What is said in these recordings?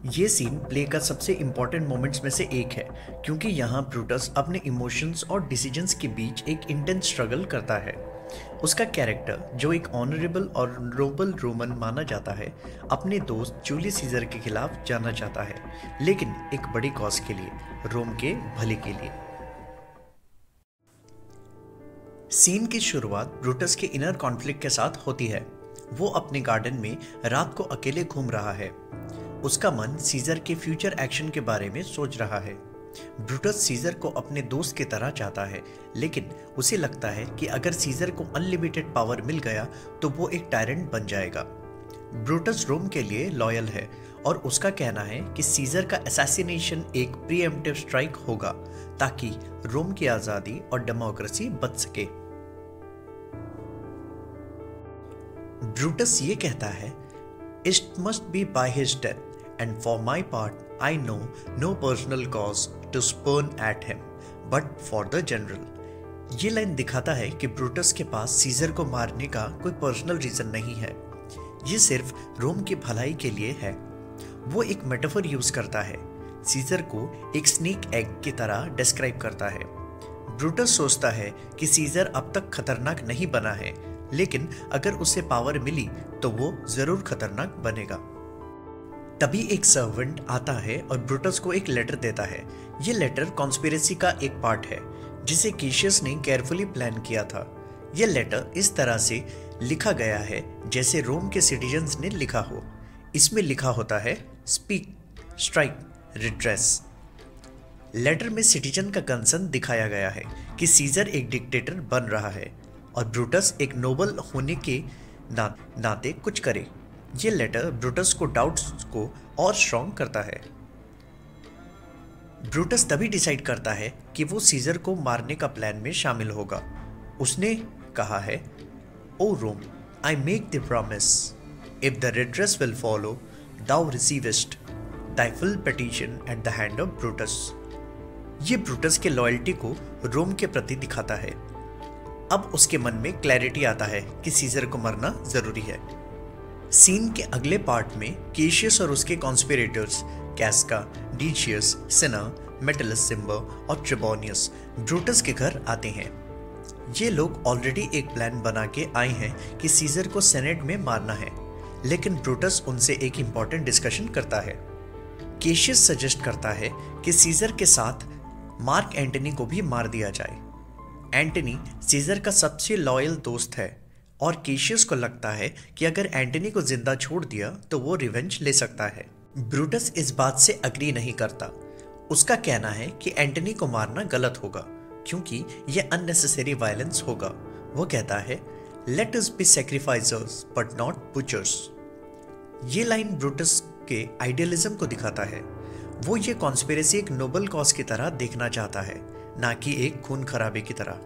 ये scene play का सबसे इम्पोर्टेंट मोमेंट्स में से एक है क्योंकि यहाँ ब्रूटस अपने इमोशंस और डिसीजंस के बीच एक इंटेंस स्ट्रगल करता है। उसका कैरेक्टर, जो एक ऑनरेबल और नोबल रोमन माना जाता है, अपने दोस्त जूलियस सीजर के खिलाफ जाना चाहता है, लेकिन एक बड़ी कॉज के लिए, रोम के भले के लिए। सीन की शुरुआत ब्रूटस के इनर कॉन्फ्लिक्ट के साथ होती है। वो अपने गार्डन में रात को अकेले घूम रहा है। उसका मन सीजर के फ्यूचर एक्शन के बारे में सोच रहा है। ब्रूटस सीजर को अपने दोस्त की तरह चाहता है, लेकिन उसे लगता है कि अगर सीजर को अनलिमिटेड पावर मिल गया तो वो एक टायरेंट बन जाएगा। ब्रूटस रोम के लिए लॉयल है और उसका कहना है कि सीजर का असैसिनेशन एक प्रीएम्प्टिव स्ट्राइक होगा ताकि रोम की आजादी और डेमोक्रेसी बच सके। ब्रूटस ये कहता है, "It must be by his death, and for my part, I know no personal cause to spurn at him, but for the general." ये लाइन दिखाता है कि ब्रूटस के पास सीजर को मारने का कोई पर्सनल रीजन नहीं है। ये सिर्फ रोम की भलाई के लिए है। वो एक मेटाफर यूज करता है, सीजर को एक स्नेक एग की तरह डिस्क्राइब करता है। ब्रूटस सोचता है कि सीजर अब तक खतरनाक नहीं बना है, लेकिन अगर उसे पावर मिली तो वो जरूर खतरनाक बनेगा। तभी एक सर्वेंट आता है और ब्रूटस को एक लेटर देता है। ये लेटर कॉन्स्पिरेसी का एक पार्ट है जिसे कैशियस ने केयरफुली प्लान किया था। ये लेटर इस तरह से लिखा गया है जैसे रोम के सिटीजन्स ने लिखा हो। इसमें लिखा होता है, "स्पीक, स्ट्राइक, रिड्रेस।" लेटर में सिटीजन का कंसर्न दिखाया गया है कि सीजर एक डिक्टेटर बन रहा है और ब्रूटस एक नोबल होने के नाते कुछ करे। ये लेटर ब्रूटस को डाउट्स को और स्ट्रॉन्ग करता है। ब्रूटस तभी डिसाइड करता है कि वो सीजर को मारने का प्लान में शामिल होगा। उसने कहा है, "O Rome, I make the promise, if the redress will follow, thou receivest thy full petition at the hand of Brutus." ये ब्रूटस के लॉयल्टी को रोम के प्रति दिखाता है। अब उसके मन में क्लैरिटी आता है कि सीजर को मरना जरूरी है। सीन के अगले पार्ट में कैशियस और उसके कॉन्स्पिरेटर्स कैस्का, डिशियस, सिना, मेटलस सिम्बर और ट्रिबोनियस ब्रूटस के घर आते हैं। ये लोग ऑलरेडी एक प्लान बना के आए हैं कि सीजर को सेनेट में मारना है, लेकिन ब्रूटस उनसे एक इंपॉर्टेंट डिस्कशन करता है। कैशियस सजेस्ट करता है कि सीजर के साथ मार्क एंटनी को भी मार दिया जाए। एंटनी सीजर का सबसे लॉयल दोस्त है और कैशियस को लगता है कि अगर एंटनी को जिंदा छोड़ दिया तो वो रिवेंज ले सकता है। ब्रूटस इस बात से अग्री नहीं करता। उसका कहना है कि एंटनी को मारना गलत होगा क्योंकि यह अननेसेसरी वायलेंस होगा। वो कहता है, "let us be sacrificers but not butchers." ये लाइन ब्रूटस के आइडियलिज्म को दिखाता है। वो ये कॉन्स्पिरेसी एक नोबल कॉज की तरह देखना चाहता है, ना कि एक खून खराबे की तरह।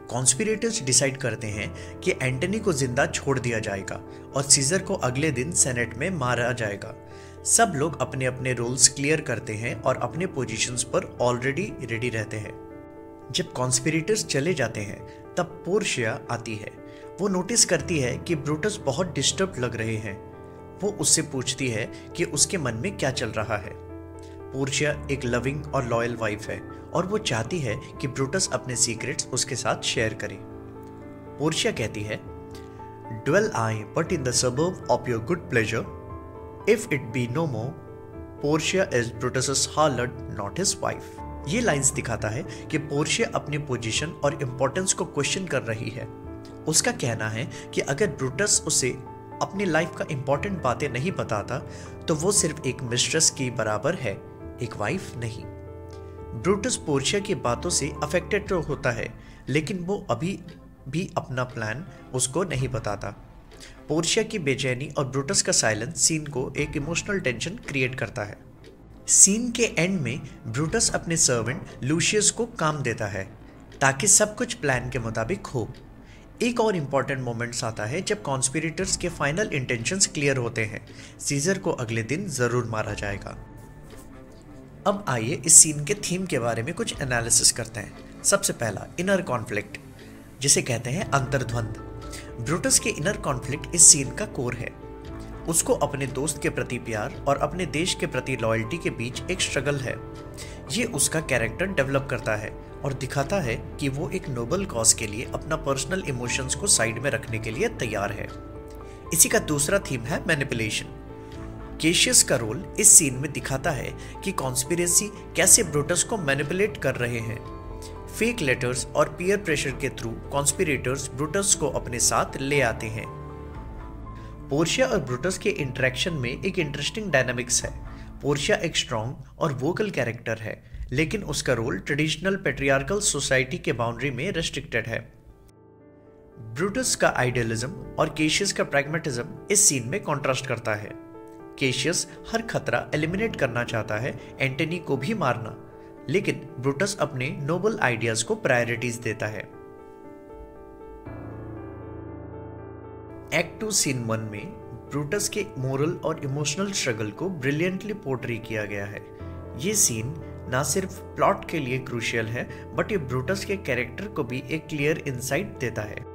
कॉन्स्पिरेटर्स डिसाइड करते हैं कि एंटनी को जिंदा छोड़ दिया जाएगा और सीजर को अगले दिन सेनेट में मारा जाएगा। सब लोग अपने अपने रोल्स क्लियर करते हैं और अपने पोजीशंस पर ऑलरेडी रेडी रहते हैं। जब कॉन्स्पिरेटर्स चले जाते हैं तब पोर्शिया आती है। वो नोटिस करती है कि ब्रूटस बहुत डिस्टर्ब लग रहे हैं। वो उससे पूछती है कि उसके मन में क्या चल रहा है। पोर्शिया एक लविंग और लॉयल वाइफ है और वो चाहती है कि ब्रूटस अपने सीक्रेट्स उसके साथ शेयर करे। पोर्शिया कहती है, "Dwell I but in the suburb of your good pleasure, if it be no more, Portia is Brutus's harlot, not his wife." ये लाइंस दिखाता है कि पोर्शिया अपनी पोजीशन और इम्पोर्टेंस को क्वेश्चन कर रही है। उसका कहना है कि अगर ब्रूटस उसे अपनी लाइफ का इम्पोर्टेंट बातें नहीं बताता तो वो सिर्फ एक मिस्ट्रेस की बराबर है, एक वाइफ नहीं। ब्रूटस पोर्शिया की बातों से अफेक्टेड तो होता है, लेकिन वो अभी भी अपना प्लान उसको नहीं बताता। पोर्शिया की बेचैनी और ब्रूटस का साइलेंस सीन को एक इमोशनल टेंशन क्रिएट करता है। सीन के एंड में ब्रूटस अपने सर्वेंट लूशियस को काम देता है ताकि सब कुछ प्लान के मुताबिक हो। एक और इम्पॉर्टेंट मोमेंट्स आता है जब कॉन्स्पिरेटर्स के फाइनल इंटेंशंस क्लियर होते हैं। सीजर को अगले दिन जरूर मारा जाएगा। अब आइए इस सीन के थीम के बारे में कुछ एनालिसिस करते हैं। सबसे पहला, इनर कॉन्फ्लिक्ट, जिसे कहते हैं अंतर्द्वंद। ब्रूटस के इनर कॉन्फ्लिक्ट इस सीन का कोर है। उसको अपने दोस्त के प्रति प्यार और अपने देश के प्रति लॉयल्टी के बीच एक स्ट्रगल है। ये उसका कैरेक्टर डेवलप करता है और दिखाता है कि वो एक नोबल कॉज के लिए अपना पर्सनल इमोशंस को साइड में रखने के लिए तैयार है। इसी का दूसरा थीम है मैनिपुलेशन। केशियस का रोल इस सीन में दिखाता है कि कॉन्स्पिरेसी कैसे ब्रूटस को मैनिपुलेट कर रहे हैं। फेक लेटर्स और पीयर प्रेशर के थ्रू कॉन्स्पिरेटर्स ब्रूटस को अपने साथ ले आते हैं। पोर्शिया और ब्रूटस के इंटरेक्शन में एक इंटरेस्टिंग डायनामिक्स है। पोर्शिया एक स्ट्रॉन्ग और वोकल कैरेक्टर है, लेकिन उसका रोल ट्रेडिशनल पेट्रियार्कल सोसाइटी के बाउंड्री में रेस्ट्रिक्टेड है। ब्रूटस का आइडियलिज्म और केशियस का प्रैग्मेटिज्म इस सीन में कॉन्ट्रास्ट करता है। केशियस हर खतरा एलिमिनेट करना चाहता है, एंटनी को भी मारना, लेकिन ब्रूटस अपने नोबल आइडियाज को प्रायोरिटीज देता है। एक्ट 2 सीन 1 में ब्रूटस के मोरल और इमोशनल स्ट्रगल को ब्रिलियंटली पोर्ट्रे किया गया है। ये सीन ना सिर्फ प्लॉट के लिए क्रूशियल है, बट ये ब्रूटस के कैरेक्टर को भी एक क्लियर इंसाइट देता है।